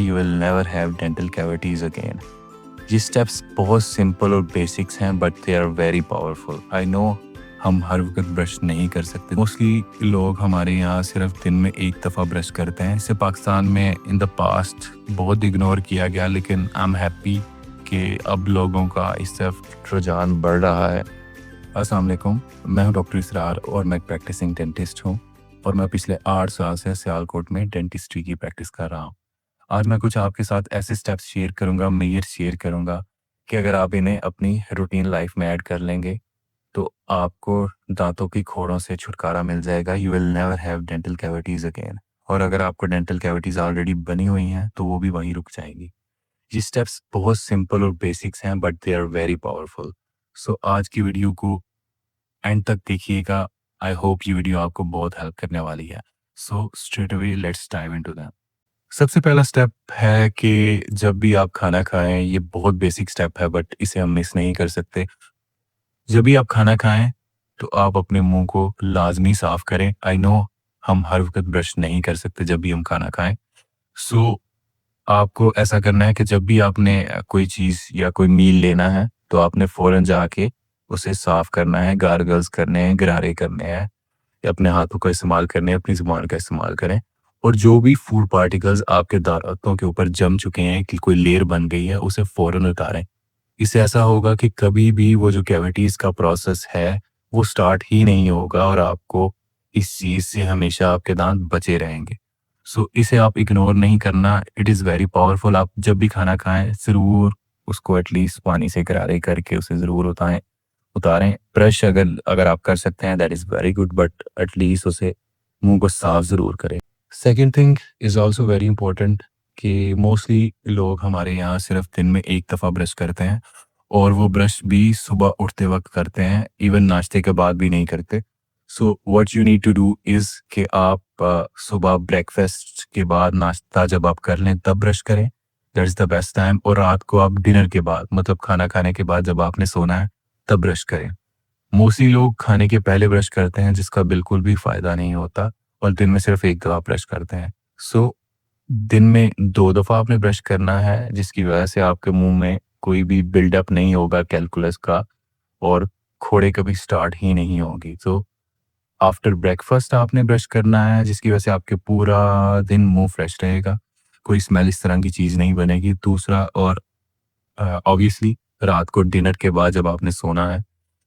you will never have dental cavities again. ये steps बहुत simple और बेसिक्स हैं but they are very powerful. I know हम हर वक्त ब्रश नहीं कर सकते. मोस्टली लोग हमारे यहाँ सिर्फ दिन में एक दफ़ा ब्रश करते हैं. इसे पाकिस्तान में इन द पास्ट बहुत इग्नोर किया गया, लेकिन आई एम हैप्पी कि अब लोगों का इस तरफ रुझान बढ़ रहा है. अस्सलाम वालेकुम, मैं हूँ डॉक्टर इसरार और मैं प्रैक्टिसिंग डेंटिस्ट हूँ और मैं पिछले 8 साल से सियालकोट में डेंटिस्ट्री की प्रैक्टिस कर रहा हूँ. आज मैं कुछ आपके साथ ऐसे स्टेप्स शेयर करूँगा, मेजर शेयर करूँगा कि अगर आप इन्हें अपनी रूटीन लाइफ में ऐड कर लेंगे तो आपको दांतों की खोड़ों से छुटकारा मिल जाएगा. You will never have dental cavities again. और अगर आपको डेंटल कैविटीज़ ऑलरेडी बनी हुई हैं तो वो भी वहीं रुक जाएंगी. ये स्टेप्स बहुत सिंपल और बेसिक्स हैं but they are very powerful. So आज की वीडियो को एंड तक देखिएगा. आई होप ये वीडियो आपको बहुत हेल्प करने वाली है. So straight away let's dive into that. सबसे पहला स्टेप है कि जब भी आप खाना खाएं, ये बहुत बेसिक स्टेप है बट इसे हम मिस नहीं कर सकते. जब भी आप खाना खाएं तो आप अपने मुंह को लाजमी साफ करें. आई नो हम हर वक्त ब्रश नहीं कर सकते जब भी हम खाना खाएं. सो आपको ऐसा करना है कि जब भी आपने कोई चीज़ या कोई मील लेना है तो आपने फ़ौरन जाके उसे साफ करना है. गार्गल्स करने हैं, गरारे करने हैं, या अपने हाथों का इस्तेमाल करने हैं, अपनी ज़ुबान का इस्तेमाल करें. और जो भी फूड पार्टिकल्स आपके दांतों के ऊपर जम चुके हैं कि कोई लेयर बन गई है, उसे फ़ौरन उतारें. इससे ऐसा होगा कि कभी भी वो जो कैविटीज़ का प्रोसेस है वो स्टार्ट ही नहीं होगा और आपको इस चीज़ से हमेशा आपके दांत बचे रहेंगे. सो इसे आप इग्नोर नहीं करना. It is very powerful. आप जब भी खाना खाएं ज़रूर उसको एटलीस्ट पानी से गरारे करके उसे ज़रूर उतारें. ब्रश अगर आप कर सकते हैं that is very good, but at least उसे मुंह को साफ ज़रूर करें. Second thing is also very important कि मोस्टली लोग हमारे यहाँ सिर्फ दिन में एक दफ़ा ब्रश करते हैं और वो ब्रश भी सुबह उठते वक्त करते हैं, इवन नाश्ते के बाद भी नहीं करते. So what you need to do is कि आप सुबह ब्रेकफास्ट के बाद नाश्ता जब आप कर लें तब ब्रश करें. That is the best time. और रात को आप डिनर के बाद, मतलब खाना खाने के बाद जब आपने सोना है तब ब्रश करें. मोस्टली लोग खाने के पहले ब्रश करते हैं जिसका बिल्कुल भी फ़ायदा नहीं होता और दिन में सिर्फ एक दफ़ा ब्रश करते हैं. सो दिन में 2 दफ़ा आपने ब्रश करना है जिसकी वजह से आपके मुंह में कोई भी बिल्डअप नहीं होगा कैलकुलस का और खोड़े कभी स्टार्ट ही नहीं होगी. तो आफ्टर ब्रेकफास्ट आपने ब्रश करना है जिसकी वजह से आपके पूरा दिन मुंह फ्रेश रहेगा, कोई स्मेल इस तरह की चीज़ नहीं बनेगी. दूसरा, और ऑब्वियसली रात को डिनर के बाद जब आपने सोना है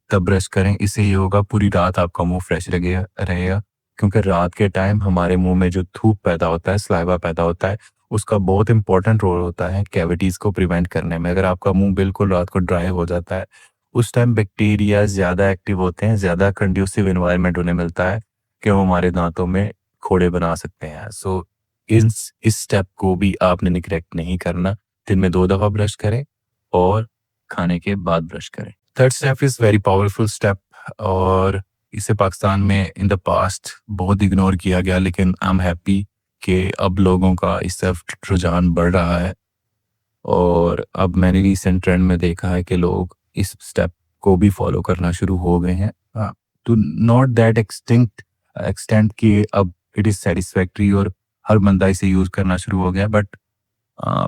तब ब्रश करें. इससे ये होगा पूरी रात आपका मुंह फ्रेश रहेगा क्योंकि रात के टाइम हमारे मुंह में जो थूक पैदा होता है, सलाइवा पैदा होता है, उसका बहुत इंपॉर्टेंट रोल होता है कैविटीज़ को प्रिवेंट करने में. अगर आपका मुंह बिल्कुल रात को ड्राई हो जाता है उस टाइम बैक्टीरिया ज़्यादा एक्टिव होते हैं, ज़्यादा कंड्यूसिव एनवायरनमेंट उन्हें मिलता है कि वो हमारे दांतों में खोड़े बना सकते हैं. सो इस स्टेप को भी आपने निग्लेक्ट नहीं करना. दिन में 2 दफ़ा ब्रश करें और खाने के बाद ब्रश करें. Third step is very powerful step और इसे पाकिस्तान में इन द पास्ट बहुत इग्नोर किया गया, लेकिन आई एम हैप्पी कि अब लोगों का इस तरफ रुझान बढ़ रहा है. और अब मैंने रिसेंट ट्रेंड में देखा है कि लोग इस स्टेप को भी फॉलो करना शुरू हो गए हैं. टू नॉट दैट एक्सटेंट कि अब इट इज़ सेटिस्फैक्ट्री और हर बंदा इसे यूज़ करना शुरू हो गया, but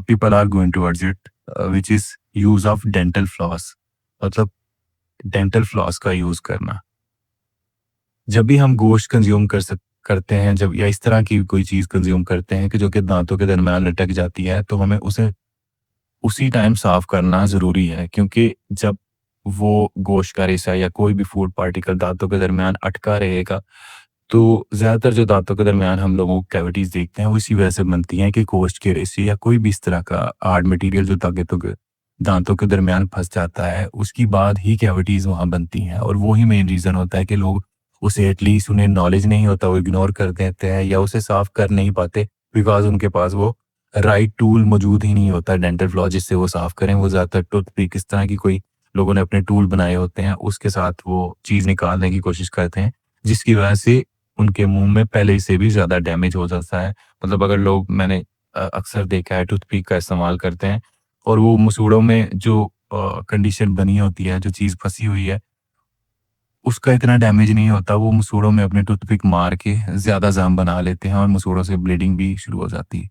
people are going towards it, which is use of dental floss. मतलब डेंटल फ्लॉस का यूज़ करना. जब भी हम गोश्त कंज्यूम करते हैं, जब या इस तरह की कोई चीज़ कंज्यूम करते हैं कि जो कि दांतों के दरमियान लटक जाती है, तो हमें उसे उसी टाइम साफ करना ज़रूरी है क्योंकि जब वो गोश्त का रेशा या कोई भी फूड पार्टिकल दांतों के दरमियान अटका रहेगा तो ज़्यादातर जो दांतों के दरमियान हम लोगों को कैविटीज़ देखते हैं वो इसी वजह से बनती हैं कि गोश्त के रेशे या कोई भी इस तरह का हार्ड मटेरियल जो दांतों के दरमियान फंस जाता है उसकी बाद ही कैविटीज़ वहाँ बनती हैं. और वो ही मेन रीज़न होता है कि लोग उसे एटलीस्ट उन्हें नॉलेज नहीं होता, वो इग्नोर कर देते हैं या उसे साफ कर नहीं पाते बिकॉज उनके पास वो राइट टूल मौजूद ही नहीं होता डेंटल फ्लॉस जिससे वो साफ करें. वो ज़्यादातर टूथपिक इस तरह की कोई लोगों ने अपने टूल बनाए होते हैं उसके साथ वो चीज़ निकालने की कोशिश करते हैं जिसकी वजह से उनके मुंह में पहले से भी ज़्यादा डैमेज हो जाता है. मतलब अगर लोग, मैंने अक्सर देखा है, टूथपिक का इस्तेमाल करते हैं और वो मसूड़ों में जो कंडीशन बनी होती है, जो चीज़ फंसी हुई है, उसका इतना डैमेज नहीं होता. वो मसूड़ों में अपने टूथपिक मार के ज़्यादा जाम बना लेते हैं और मसूड़ों से ब्लीडिंग भी शुरू हो जाती है.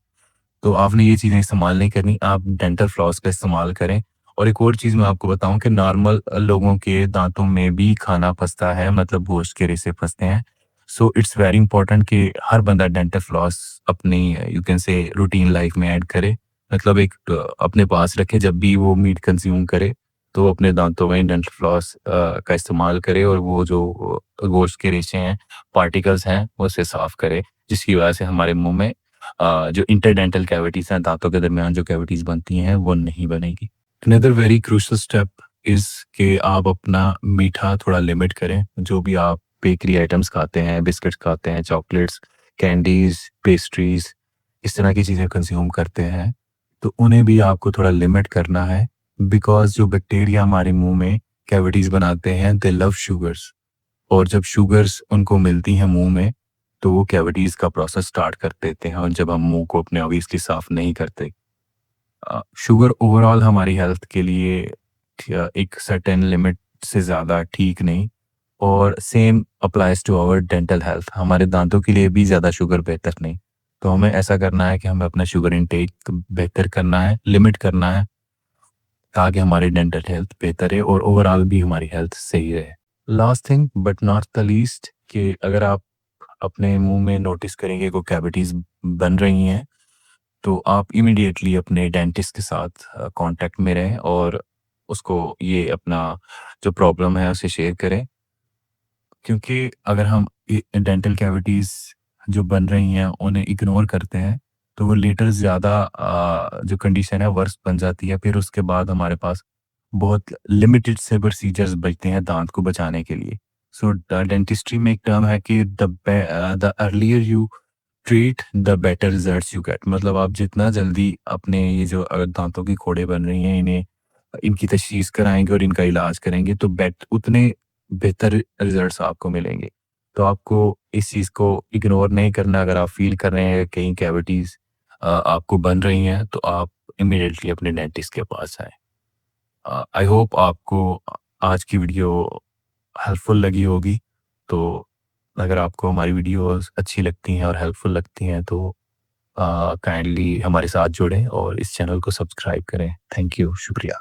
तो आपने ये चीज़ें इस्तेमाल नहीं करनी, आप डेंटल फ्लॉस का इस्तेमाल करें। और एक और चीज़ मैं आपको बताऊँ कि नॉर्मल लोगों के दाँतों में भी खाना फँसता है, मतलब गोश्त के रेशे फँसते हैं। सो इट्स वेरी इंपॉर्टेंट कि हर बंदा डेंटल फ्लॉस अपनी you can say routine life में ऐड करे। मतलब एक अपने पास रखे, जब भी वो मीट कंज़्यूम करे, तो अपने दाँतों में डेंटल फ्लॉस का इस्तेमाल करे और वो जो गोश्त के रेशे हैं, पार्टिकल्स हैं, वो उसे साफ़ करे, जिसकी वजह से हमारे मुँह में जो इंटरडेंटल कैविटीज़ हैं, दाँतों के दरमियान जो कैविटीज़ बनती हैं, वो नहीं बनेगी। Another very crucial step is कि आप अपना मीठा थोड़ा लिमिट करें। जो भी आप बेकरी आइटम्स खाते हैं, बिस्किट्स खाते हैं, चॉकलेट्स, कैंडीज़, पेस्ट्रीज़, इस तरह की चीज़ें कंज़्यूम करते हैं, तो उन्हें भी आपको थोड़ा लिमिट करना है, बिकॉज़ जो बैक्टीरिया हमारे मुँह में कैविटीज़ बनाते हैं, दे लव शुगर्स। और जब शुगर्स उनको मिलती हैं मुँह में, तो वो कैविटीज़ का प्रोसेस स्टार्ट कर देते हैं, और जब हम मुँह को अपने ऑब्वियसली साफ़ नहीं करते। शुगर ओवरऑल हमारी हेल्थ के लिए एक सर्टेन लिमिट से ज़्यादा ठीक नहीं, और same applies to our dental health. हमारे दाँतों के लिए भी ज़्यादा शुगर बेहतर नहीं। तो हमें ऐसा करना है कि हमें अपना शुगर इंटेक बेहतर करना है, लिमिट करना है, ताकि हमारी डेंटल हेल्थ बेहतर है और ओवरऑल भी हमारी हेल्थ सही रहे। Last thing but not the least, कि अगर आप अपने मुँह में नोटिस करेंगे कोई कैविटीज़ बन रही हैं, तो आप इमीडिएटली अपने डेंटिस्ट के साथ कॉन्टैक्ट में रहें और उसको ये अपना जो प्रॉब्लम है उसे शेयर करें। क्योंकि अगर हम डेंटल कैविटीज़ जो बन रही हैं उन्हें इग्नोर करते हैं, तो वो लेटर ज़्यादा जो कंडीशन है वर्स बन जाती है। फिर उसके बाद हमारे पास बहुत लिमिटेड से प्रोसीजर्स बचते हैं दांत को बचाने के लिए। सो डेंटिस्ट्री में एक टर्म है कि the earlier you treat the better results you get. मतलब आप जितना जल्दी अपने ये जो अगर दांतों की खोड़ें बन रही हैं, इन्हें इनकी तशख़ीस कराएँगे और इनका इलाज करेंगे, तो उतने बेहतर रिज़ल्ट्स आपको मिलेंगे। तो आपको इस चीज़ को इग्नोर नहीं करना। अगर आप फ़ील कर रहे हैं कहीं कैविटीज़ आपको बन रही हैं, तो आप इमीडिएटली अपने डेंटिस्ट के पास आएँ। आई होप आपको आज की वीडियो हेल्पफुल लगी होगी। तो अगर आपको हमारी वीडियोज़ अच्छी लगती हैं और हेल्पफुल लगती हैं, तो काइंडली हमारे साथ जुड़ें और इस चैनल को सब्सक्राइब करें। थैंक यू, शुक्रिया।